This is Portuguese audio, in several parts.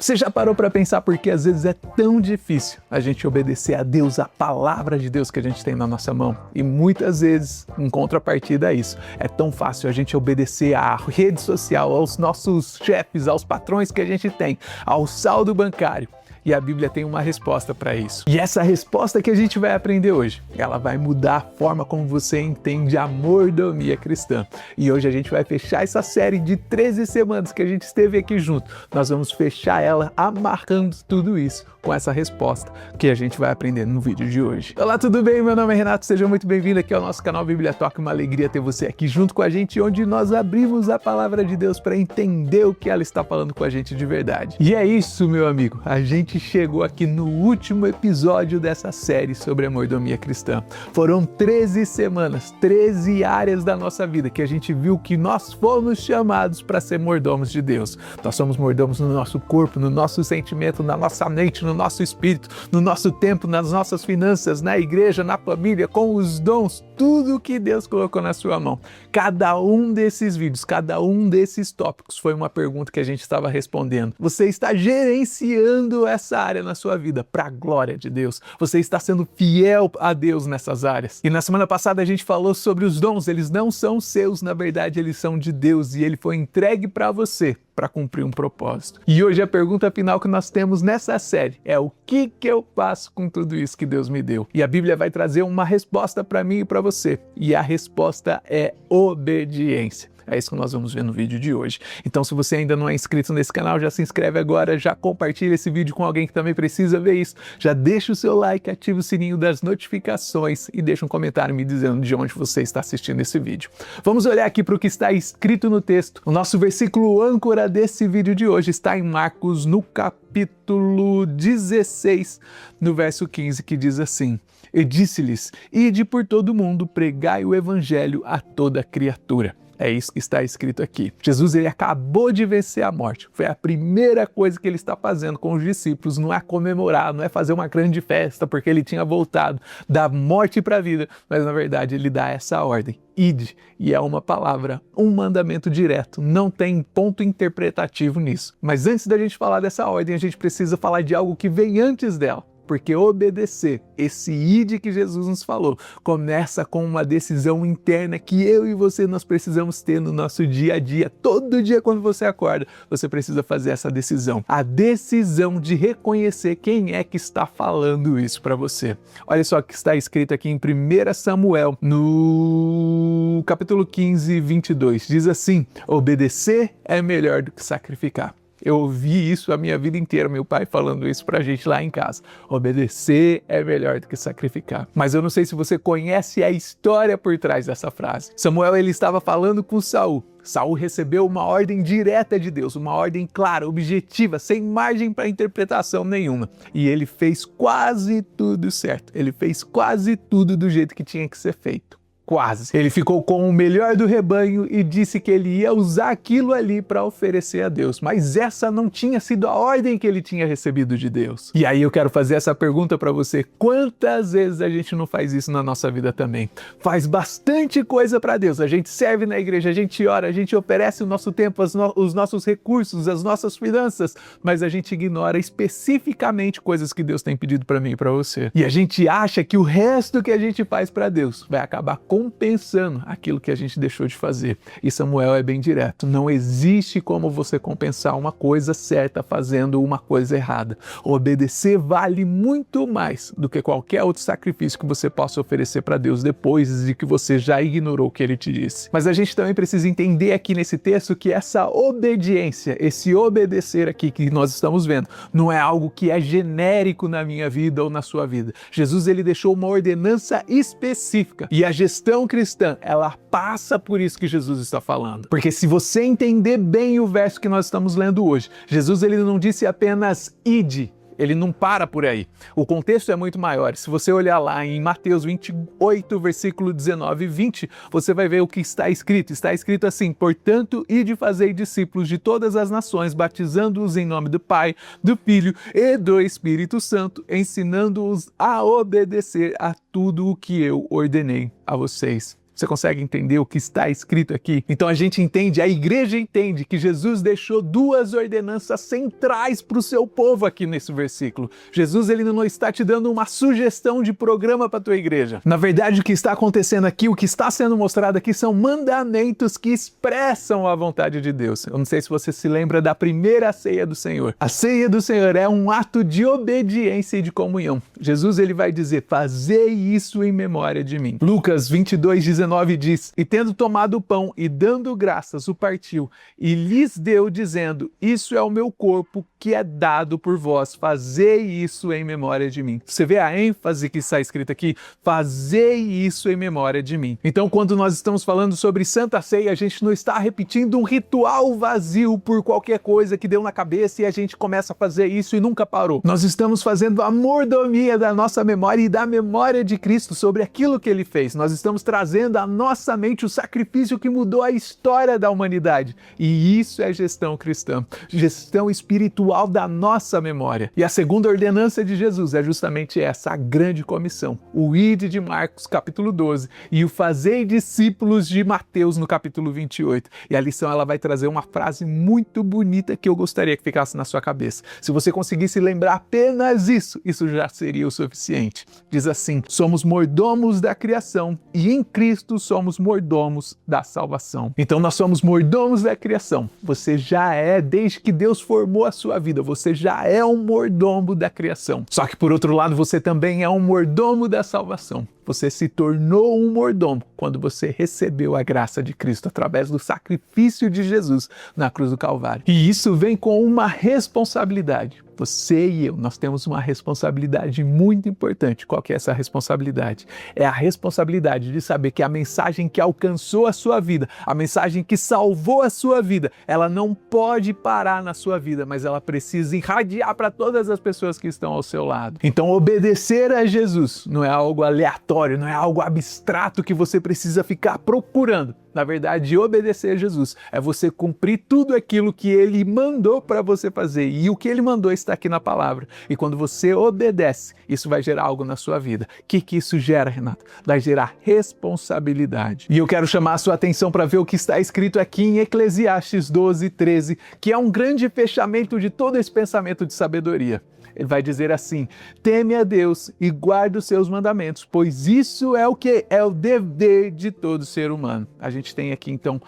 Você já parou para pensar por que às vezes é tão difícil a gente obedecer a Deus, a palavra de Deus que a gente tem na nossa mão? E muitas vezes, em contrapartida a isso, é tão fácil a gente obedecer à rede social, aos nossos chefes, aos patrões que a gente tem, ao saldo bancário. E a Bíblia tem uma resposta para isso. E essa resposta que a gente vai aprender hoje, ela vai mudar a forma como você entende a mordomia cristã. E hoje a gente vai fechar essa série de 13 semanas que a gente esteve aqui junto. Nós vamos fechar ela amarrando tudo isso com essa resposta que a gente vai aprender no vídeo de hoje. Olá, tudo bem? Meu nome é Renato, seja muito bem-vindo aqui ao nosso canal Bíblia Talk. Uma alegria ter você aqui junto com a gente, onde nós abrimos a palavra de Deus para entender o que ela está falando com a gente de verdade. E é isso, meu amigo, a gente chegou aqui no último episódio dessa série sobre a mordomia cristã. Foram 13 semanas, 13 áreas da nossa vida que a gente viu que nós fomos chamados para ser mordomos de Deus. Nós somos mordomos no nosso corpo, no nosso sentimento, na nossa mente, no nosso espírito, no nosso tempo, nas nossas finanças, na igreja, na família, com os dons, tudo que Deus colocou na sua mão. Cada um desses vídeos, cada um desses tópicos foi uma pergunta que a gente estava respondendo. Você está gerenciando essa área na sua vida para a glória de Deus? Você está sendo fiel a Deus nessas áreas? E na semana passada a gente falou sobre os dons. Eles não são seus, na verdade eles são de Deus e ele foi entregue para você para cumprir um propósito. E hoje a pergunta final que nós temos nessa série é: o que eu faço com tudo isso que Deus me deu? E a Bíblia vai trazer uma resposta para mim e para você. E a resposta é obediência. É isso que nós vamos ver no vídeo de hoje. Então, se você ainda não é inscrito nesse canal, já se inscreve agora, já compartilha esse vídeo com alguém que também precisa ver isso. Já deixa o seu like, ativa o sininho das notificações e deixa um comentário me dizendo de onde você está assistindo esse vídeo. Vamos olhar aqui para o que está escrito no texto. O nosso versículo âncora desse vídeo de hoje está em Marcos, no capítulo 16, no verso 15, que diz assim: "E disse-lhes: Ide por todo o mundo, pregai o evangelho a toda criatura." É isso que está escrito aqui. Jesus, ele acabou de vencer a morte. Foi a primeira coisa que ele está fazendo com os discípulos. Não é comemorar, não é fazer uma grande festa porque ele tinha voltado da morte para a vida. Mas, na verdade, ele dá essa ordem: ide. E é uma palavra, um mandamento direto. Não tem ponto interpretativo nisso. Mas antes da gente falar dessa ordem, a gente precisa falar de algo que vem antes dela. Porque obedecer, esse ide que Jesus nos falou, começa com uma decisão interna que eu e você nós precisamos ter no nosso dia a dia. Todo dia quando você acorda, você precisa fazer essa decisão. A decisão de reconhecer quem é que está falando isso para você. Olha só o que está escrito aqui em 1 Samuel, no capítulo 15, 22. Diz assim: obedecer é melhor do que sacrificar. Eu ouvi isso a minha vida inteira, meu pai falando isso pra gente lá em casa. Obedecer é melhor do que sacrificar. Mas eu não sei se você conhece a história por trás dessa frase. Samuel, ele estava falando com Saul. Saul recebeu uma ordem direta de Deus, uma ordem clara, objetiva, sem margem para interpretação nenhuma. E ele fez quase tudo certo. Ele fez quase tudo do jeito que tinha que ser feito. Quase. Ele ficou com o melhor do rebanho e disse que ele ia usar aquilo ali para oferecer a Deus. Mas essa não tinha sido a ordem que ele tinha recebido de Deus. E aí eu quero fazer essa pergunta para você: quantas vezes a gente não faz isso na nossa vida também? Faz bastante coisa para Deus. A gente serve na igreja, a gente ora, a gente oferece o nosso tempo, os nossos recursos, as nossas finanças, mas a gente ignora especificamente coisas que Deus tem pedido para mim e para você. E a gente acha que o resto que a gente faz para Deus vai acabar compensando aquilo que a gente deixou de fazer. E Samuel é bem direto: não existe como você compensar uma coisa certa fazendo uma coisa errada. Obedecer vale muito mais do que qualquer outro sacrifício que você possa oferecer para Deus depois de que você já ignorou o que ele te disse. Mas a gente também precisa entender aqui nesse texto que essa obediência, esse obedecer aqui que nós estamos vendo, não é algo que é genérico na minha vida ou na sua vida. Jesus, ele deixou uma ordenança específica e a gestão cristã, ela passa por isso que Jesus está falando. Porque se você entender bem o verso que nós estamos lendo hoje, Jesus, ele não disse apenas ide. Ele não para por aí. O contexto é muito maior. Se você olhar lá em Mateus 28, versículo 19 e 20, você vai ver o que está escrito. Está escrito assim: portanto, ide fazei discípulos de todas as nações, batizando-os em nome do Pai, do Filho e do Espírito Santo, ensinando-os a obedecer a tudo o que eu ordenei a vocês. Você consegue entender o que está escrito aqui? Então a gente entende, a igreja entende que Jesus deixou duas ordenanças centrais para o seu povo aqui nesse versículo. Jesus, ele não está te dando uma sugestão de programa para a tua igreja. Na verdade, o que está acontecendo aqui, o que está sendo mostrado aqui são mandamentos que expressam a vontade de Deus. Eu não sei se você se lembra da primeira ceia do Senhor. A ceia do Senhor é um ato de obediência e de comunhão. Jesus, ele vai dizer, fazei isso em memória de mim. Lucas 22:19 diz, e tendo tomado o pão e dando graças, o partiu e lhes deu, dizendo, isso é o meu corpo que é dado por vós, fazei isso em memória de mim. Você vê a ênfase que está escrita aqui? Fazei isso em memória de mim. Então, quando nós estamos falando sobre Santa Ceia, a gente não está repetindo um ritual vazio por qualquer coisa que deu na cabeça e a gente começa a fazer isso e nunca parou. Nós estamos fazendo a mordomia da nossa memória e da memória de Cristo sobre aquilo que ele fez. Nós estamos trazendo à nossa mente o sacrifício que mudou a história da humanidade. E isso é gestão cristã, gestão espiritual da nossa memória. E a segunda ordenança de Jesus é justamente essa, a grande comissão. O ide de Marcos, capítulo 12, e o fazei discípulos de Mateus, no capítulo 28. E a lição, ela vai trazer uma frase muito bonita que eu gostaria que ficasse na sua cabeça. Se você conseguisse lembrar apenas isso já seria o suficiente. Diz assim, somos mordomos da criação e em Cristo somos mordomos da salvação. Então nós somos mordomos da criação. Você já é, desde que Deus formou a sua vida, você já é um mordomo da criação. Só que por outro lado, você também é um mordomo da salvação. Você se tornou um mordomo quando você recebeu a graça de Cristo através do sacrifício de Jesus na cruz do Calvário. E isso vem com uma responsabilidade. Você e eu, nós temos uma responsabilidade muito importante. Qual que é essa responsabilidade? É a responsabilidade de saber que a mensagem que alcançou a sua vida, a mensagem que salvou a sua vida, ela não pode parar na sua vida, mas ela precisa irradiar para todas as pessoas que estão ao seu lado. Então, obedecer a Jesus não é algo aleatório, não é algo abstrato que você precisa ficar procurando. Na verdade, obedecer a Jesus é você cumprir tudo aquilo que ele mandou para você fazer. E o que ele mandou está aqui na palavra. E quando você obedece, isso vai gerar algo na sua vida. O que isso gera, Renato? Vai gerar responsabilidade. E eu quero chamar a sua atenção para ver o que está escrito aqui em Eclesiastes 12:13, que é um grande fechamento de todo esse pensamento de sabedoria. Ele vai dizer assim, teme a Deus e guarde os seus mandamentos, pois isso é o que? É o dever de todo ser humano. A gente tem aqui então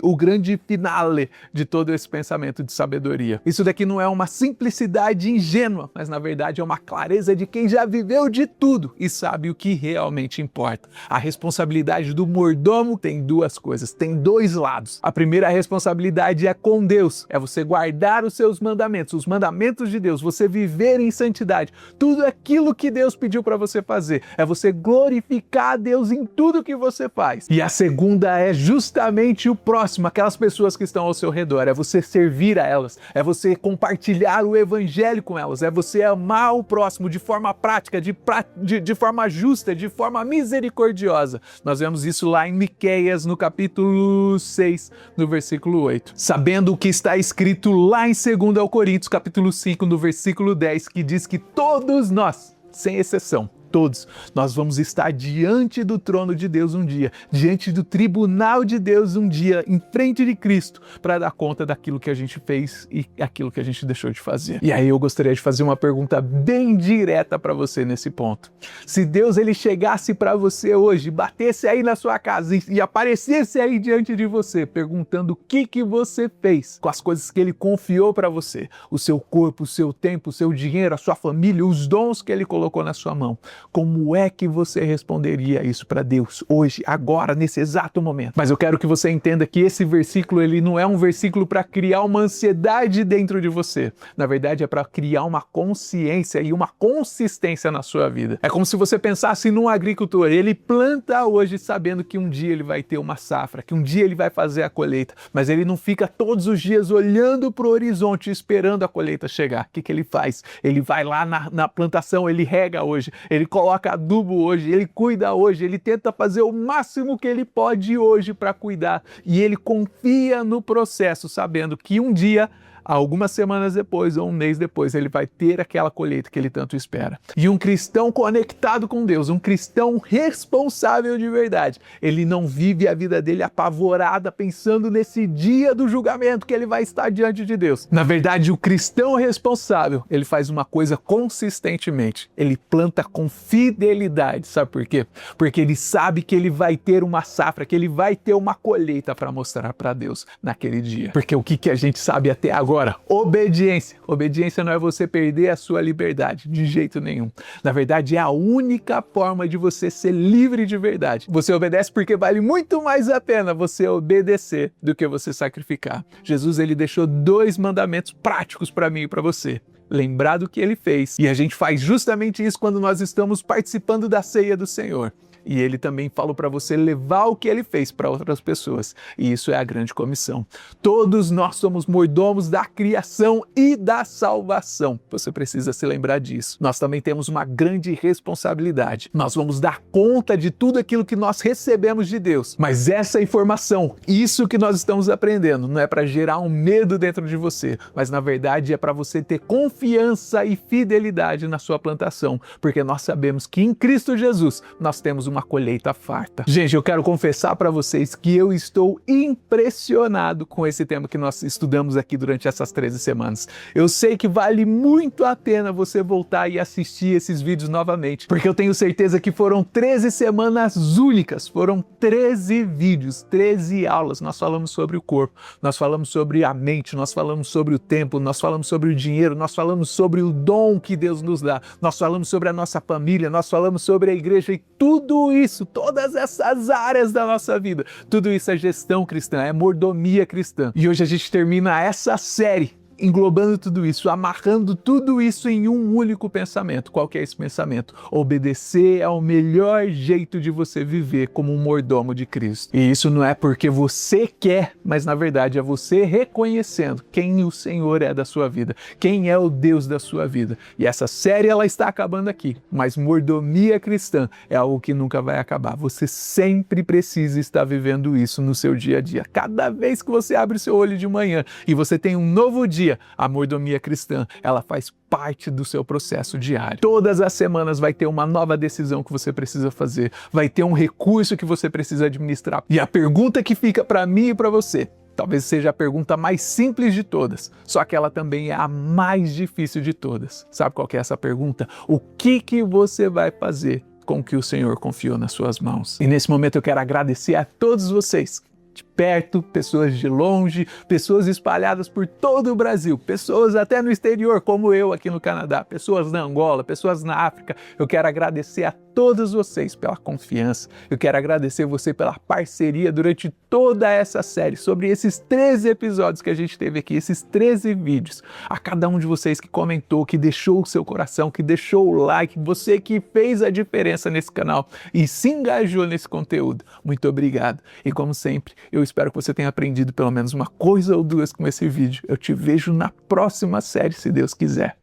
o grande finale de todo esse pensamento de sabedoria. Isso daqui não é uma simplicidade ingênua, mas na verdade é uma clareza de quem já viveu de tudo e sabe o que realmente importa. A responsabilidade do mordomo tem duas coisas, tem dois lados. A primeira responsabilidade é com Deus, é você guardar os seus mandamentos, os mandamentos de Deus, você viver em santidade. Tudo aquilo que Deus pediu para você fazer é você glorificar a Deus em tudo que você faz. E a segunda é justamente o próximo, aquelas pessoas que estão ao seu redor, é você servir a elas, é você compartilhar o evangelho com elas, é você amar o próximo de forma prática, de forma justa, de forma misericordiosa. Nós vemos isso lá em Miqueias, no capítulo 6, no versículo 8. Sabendo o que está escrito lá em 2 Coríntios, capítulo 5, no versículo 10, que diz que todos nós, sem exceção, todos, nós vamos estar diante do trono de Deus um dia, diante do tribunal de Deus um dia, em frente de Cristo, para dar conta daquilo que a gente fez e aquilo que a gente deixou de fazer. E aí eu gostaria de fazer uma pergunta bem direta para você nesse ponto. Se Deus ele chegasse para você hoje, batesse aí na sua casa e aparecesse aí diante de você, perguntando o que você fez com as coisas que ele confiou para você, o seu corpo, o seu tempo, o seu dinheiro, a sua família, os dons que ele colocou na sua mão, como é que você responderia isso para Deus hoje, agora, nesse exato momento? Mas eu quero que você entenda que esse versículo, ele não é um versículo para criar uma ansiedade dentro de você. Na verdade, é para criar uma consciência e uma consistência na sua vida. É como se você pensasse num agricultor. Ele planta hoje sabendo que um dia ele vai ter uma safra, que um dia ele vai fazer a colheita, mas ele não fica todos os dias olhando para o horizonte esperando a colheita chegar. O que ele faz? Ele vai lá na plantação, ele rega hoje, ele coloca adubo hoje, ele cuida hoje, ele tenta fazer o máximo que ele pode hoje para cuidar. E ele confia no processo, sabendo que um dia algumas semanas depois ou um mês depois, ele vai ter aquela colheita que ele tanto espera. E um cristão conectado com Deus, um cristão responsável de verdade, ele não vive a vida dele apavorada pensando nesse dia do julgamento que ele vai estar diante de Deus. Na verdade, o cristão responsável, ele faz uma coisa consistentemente. Ele planta com fidelidade. Sabe por quê? Porque ele sabe que ele vai ter uma safra, que ele vai ter uma colheita para mostrar para Deus naquele dia. Porque o que a gente sabe até agora? Obediência. Obediência não é você perder a sua liberdade, de jeito nenhum. Na verdade, é a única forma de você ser livre de verdade. Você obedece porque vale muito mais a pena você obedecer do que você sacrificar. Jesus, ele deixou 2 mandamentos práticos para mim e para você. Lembrar do que ele fez. E a gente faz justamente isso quando nós estamos participando da ceia do Senhor. E ele também falou para você levar o que ele fez para outras pessoas. E isso é a grande comissão. Todos nós somos mordomos da criação e da salvação. Você precisa se lembrar disso. Nós também temos uma grande responsabilidade. Nós vamos dar conta de tudo aquilo que nós recebemos de Deus. Mas essa informação, isso que nós estamos aprendendo, não é para gerar um medo dentro de você, mas na verdade é para você ter confiança e fidelidade na sua plantação. Porque nós sabemos que em Cristo Jesus nós temos uma colheita farta. Gente, eu quero confessar para vocês que eu estou impressionado com esse tema que nós estudamos aqui durante essas 13 semanas. Eu sei que vale muito a pena você voltar e assistir esses vídeos novamente, porque eu tenho certeza que foram 13 semanas únicas, foram 13 vídeos, 13 aulas. Nós falamos sobre o corpo, nós falamos sobre a mente, nós falamos sobre o tempo, nós falamos sobre o dinheiro, nós falamos sobre o dom que Deus nos dá, nós falamos sobre a nossa família, nós falamos sobre a igreja e tudo isso, todas essas áreas da nossa vida, tudo isso é gestão cristã, é mordomia cristã. E hoje a gente termina essa série englobando tudo isso, amarrando tudo isso em um único pensamento. Qual que é esse pensamento? Obedecer é o melhor jeito de você viver como um mordomo de Cristo. E isso não é porque você quer, mas na verdade é você reconhecendo quem o Senhor é da sua vida, quem é o Deus da sua vida. E essa série ela está acabando aqui, mas mordomia cristã é algo que nunca vai acabar. Você sempre precisa estar vivendo isso no seu dia a dia. Cada vez que você abre o seu olho de manhã e você tem um novo dia, a mordomia cristã, ela faz parte do seu processo diário. Todas as semanas vai ter uma nova decisão que você precisa fazer, vai ter um recurso que você precisa administrar. E a pergunta que fica para mim e para você, talvez seja a pergunta mais simples de todas, só que ela também é a mais difícil de todas. Sabe qual que é essa pergunta? O que você vai fazer com o que o Senhor confiou nas suas mãos? E nesse momento eu quero agradecer a todos vocês de perto, pessoas de longe, pessoas espalhadas por todo o Brasil, pessoas até no exterior, como eu aqui no Canadá, pessoas na Angola, pessoas na África. Eu quero agradecer a todos vocês pela confiança, eu quero agradecer você pela parceria durante toda essa série, sobre esses 13 episódios que a gente teve aqui, esses 13 vídeos. A cada um de vocês que comentou, que deixou o seu coração, que deixou o like, você que fez a diferença nesse canal e se engajou nesse conteúdo. Muito obrigado. E como sempre, eu espero que você tenha aprendido pelo menos uma coisa ou duas com esse vídeo. Eu te vejo na próxima série, se Deus quiser.